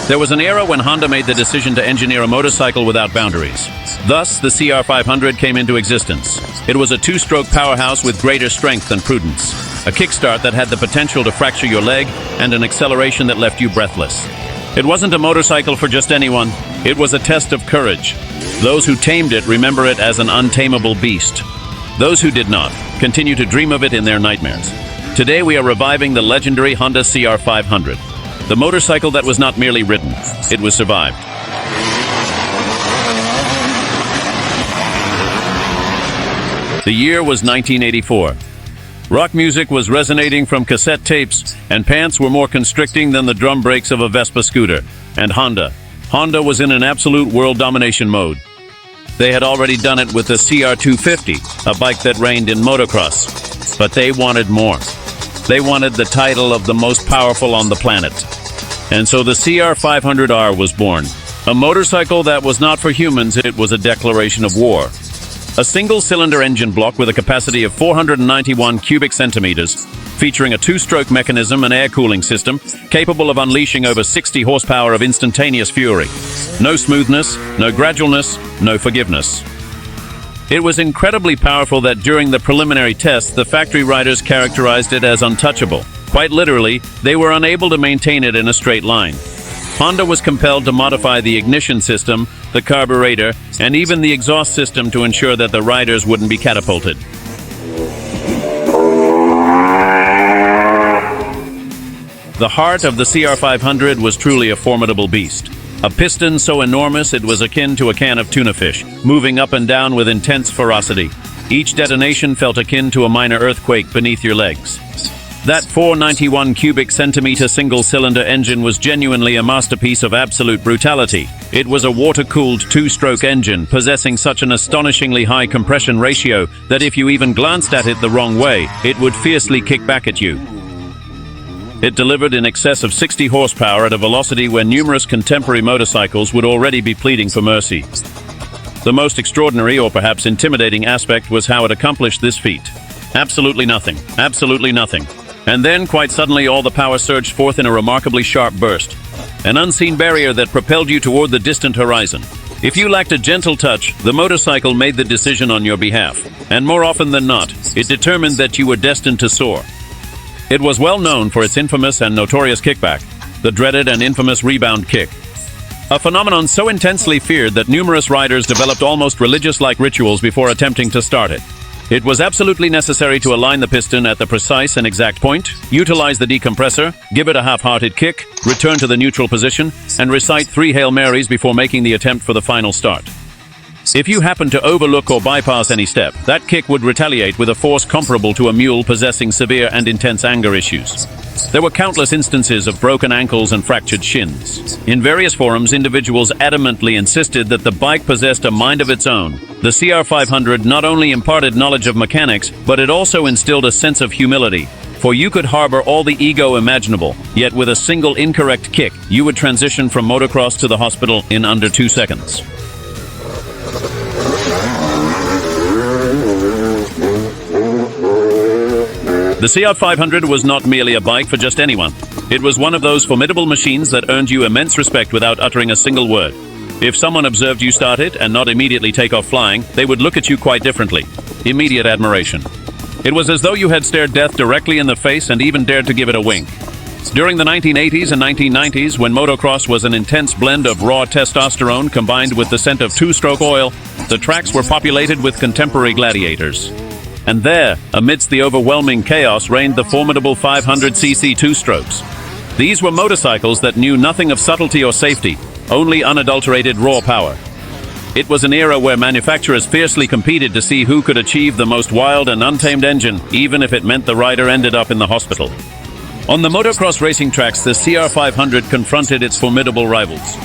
There was an era when Honda made the decision to engineer a motorcycle without boundaries. Thus, the CR500 came into existence. It was a two-stroke powerhouse with greater strength and prudence, a kickstart that had the potential to fracture your leg, and an acceleration that left you breathless. It wasn't a motorcycle for just anyone. It was a test of courage. Those who tamed it remember it as an untamable beast. Those who did not continue to dream of it in their nightmares. Today we are reviving the legendary Honda CR500. The motorcycle that was not merely ridden, it was survived. The year was 1984. Rock music was resonating from cassette tapes, and pants were more constricting than the drum brakes of a Vespa scooter. And Honda was in an absolute world domination mode. They had already done it with the CR250, a bike that reigned in motocross. But they wanted more. They wanted the title of the most powerful on the planet. And so the CR500R was born. A motorcycle that was not for humans, it was a declaration of war. A single-cylinder engine block with a capacity of 491 cubic centimeters, featuring a two-stroke mechanism and air cooling system, capable of unleashing over 60 horsepower of instantaneous fury. No smoothness, no gradualness, no forgiveness. It was incredibly powerful that during the preliminary tests, the factory riders characterized it as untouchable. Quite literally, they were unable to maintain it in a straight line. Honda was compelled to modify the ignition system, the carburetor, and even the exhaust system to ensure that the riders wouldn't be catapulted. The heart of the CR500 was truly a formidable beast. A piston so enormous it was akin to a can of tuna fish, moving up and down with intense ferocity. Each detonation felt akin to a minor earthquake beneath your legs. That 491 cubic centimeter single-cylinder engine was genuinely a masterpiece of absolute brutality. It was a water-cooled two-stroke engine possessing such an astonishingly high compression ratio that if you even glanced at it the wrong way, it would fiercely kick back at you. It delivered in excess of 60 horsepower at a velocity where numerous contemporary motorcycles would already be pleading for mercy. The most extraordinary, or perhaps intimidating aspect was how it accomplished this feat. Absolutely nothing. Absolutely nothing. And then, quite suddenly, all the power surged forth in a remarkably sharp burst. An unseen barrier that propelled you toward the distant horizon. If you lacked a gentle touch, the motorcycle made the decision on your behalf. And more often than not, it determined that you were destined to soar. It was well known for its infamous and notorious kickback, the dreaded and infamous rebound kick. A phenomenon so intensely feared that numerous riders developed almost religious-like rituals before attempting to start it. It was absolutely necessary to align the piston at the precise and exact point, utilize the decompressor, give it a half-hearted kick, return to the neutral position, and recite 3 Hail Marys before making the attempt for the final start. If you happened to overlook or bypass any step, that kick would retaliate with a force comparable to a mule possessing severe and intense anger issues. There were countless instances of broken ankles and fractured shins. In various forums, individuals adamantly insisted that the bike possessed a mind of its own. The CR500 not only imparted knowledge of mechanics, but it also instilled a sense of humility. For you could harbor all the ego imaginable, yet with a single incorrect kick, you would transition from motocross to the hospital in under 2 seconds. The CR500 was not merely a bike for just anyone. It was one of those formidable machines that earned you immense respect without uttering a single word. If someone observed you start it and not immediately take off flying, they would look at you quite differently. Immediate admiration. It was as though you had stared death directly in the face and even dared to give it a wink. During the 1980s and 1990s, when motocross was an intense blend of raw testosterone combined with the scent of two-stroke oil, the tracks were populated with contemporary gladiators. And there, amidst the overwhelming chaos, reigned the formidable 500cc two-strokes. These were motorcycles that knew nothing of subtlety or safety, only unadulterated raw power. It was an era where manufacturers fiercely competed to see who could achieve the most wild and untamed engine, even if it meant the rider ended up in the hospital. On the motocross racing tracks, the CR500 confronted its formidable rivals.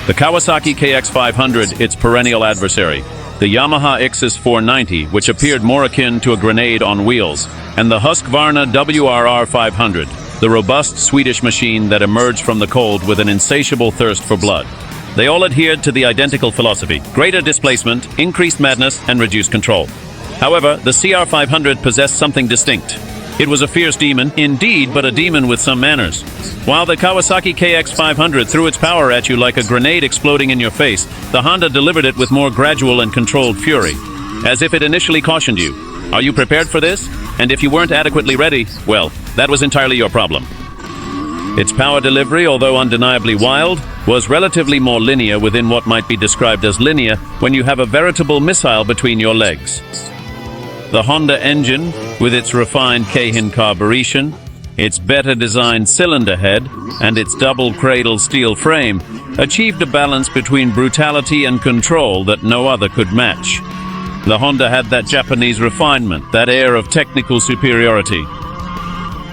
The Kawasaki KX500, its perennial adversary. The Yamaha XS 490, which appeared more akin to a grenade on wheels, and the Husqvarna WRR 500, the robust Swedish machine that emerged from the cold with an insatiable thirst for blood. They all adhered to the identical philosophy: greater displacement, increased madness, and reduced control. However, the CR500 possessed something distinct. It was a fierce demon, indeed, but a demon with some manners. While the Kawasaki KX500 threw its power at you like a grenade exploding in your face, the Honda delivered it with more gradual and controlled fury, as if it initially cautioned you. Are you prepared for this? And if you weren't adequately ready, well, that was entirely your problem. Its power delivery, although undeniably wild, was relatively more linear within what might be described as linear when you have a veritable missile between your legs. The Honda engine, with its refined Keihin carburation, its better-designed cylinder head, and its double-cradle steel frame, achieved a balance between brutality and control that no other could match. The Honda had that Japanese refinement, that air of technical superiority.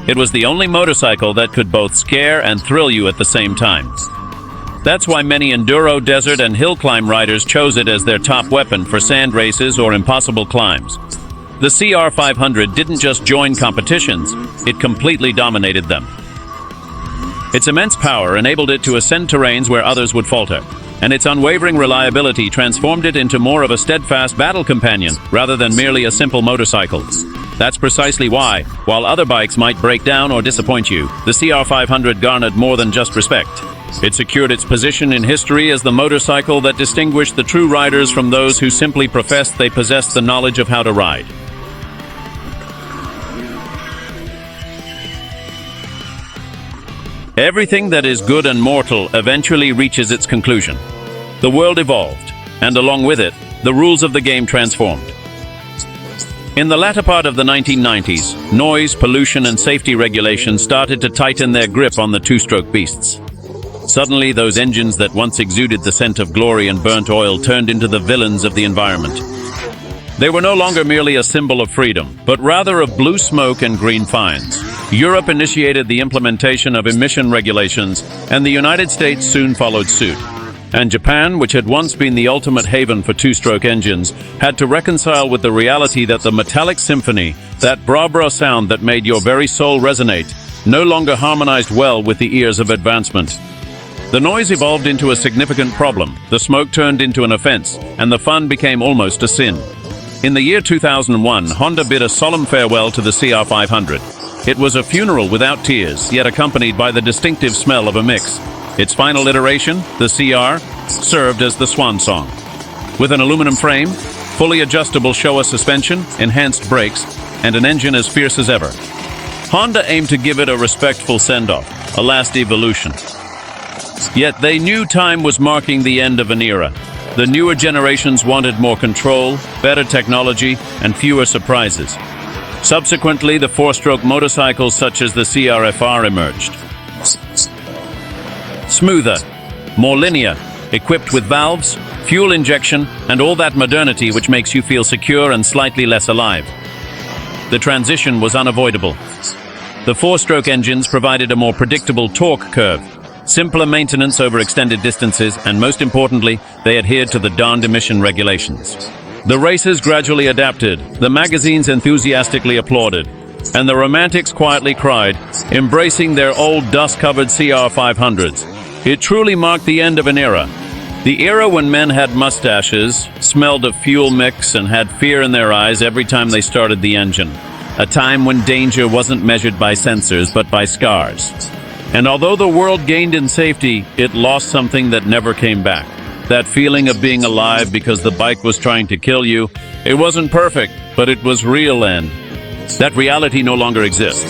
It was the only motorcycle that could both scare and thrill you at the same time. That's why many enduro, desert, and hill climb riders chose it as their top weapon for sand races or impossible climbs. The CR500 didn't just join competitions, it completely dominated them. Its immense power enabled it to ascend terrains where others would falter, and its unwavering reliability transformed it into more of a steadfast battle companion rather than merely a simple motorcycle. That's precisely why, while other bikes might break down or disappoint you, the CR500 garnered more than just respect. It secured its position in history as the motorcycle that distinguished the true riders from those who simply professed they possessed the knowledge of how to ride. Everything that is good and mortal eventually reaches its conclusion. The world evolved, and along with it, the rules of the game transformed. In the latter part of the 1990s, noise, pollution, and safety regulations started to tighten their grip on the two-stroke beasts. Suddenly, those engines that once exuded the scent of glory and burnt oil turned into the villains of the environment. They were no longer merely a symbol of freedom, but rather of blue smoke and green fines. Europe initiated the implementation of emission regulations, and the United States soon followed suit. And Japan, which had once been the ultimate haven for two-stroke engines, had to reconcile with the reality that the metallic symphony, that bra-bra sound that made your very soul resonate, no longer harmonized well with the ears of advancement. The noise evolved into a significant problem, the smoke turned into an offense, and the fun became almost a sin. In the year 2001, Honda bid a solemn farewell to the CR500. It was a funeral without tears, yet accompanied by the distinctive smell of a mix. Its final iteration, the CR, served as the swan song. With an aluminum frame, fully adjustable Showa suspension, enhanced brakes, and an engine as fierce as ever, Honda aimed to give it a respectful send-off, a last evolution. Yet they knew time was marking the end of an era. The newer generations wanted more control, better technology, and fewer surprises. Subsequently, the four-stroke motorcycles such as the CR500 emerged. Smoother, more linear, equipped with valves, fuel injection, and all that modernity which makes you feel secure and slightly less alive. The transition was unavoidable. The four-stroke engines provided a more predictable torque curve, simpler maintenance over extended distances, and most importantly, they adhered to the darned emission regulations. The racers gradually adapted, the magazines enthusiastically applauded, and the romantics quietly cried, embracing their old dust-covered CR500s. It truly marked the end of an era. The era when men had mustaches, smelled of fuel mix, and had fear in their eyes every time they started the engine. A time when danger wasn't measured by sensors, but by scars. And although the world gained in safety, it lost something that never came back. That feeling of being alive because the bike was trying to kill you. It wasn't perfect, but it was real, and that reality no longer exists.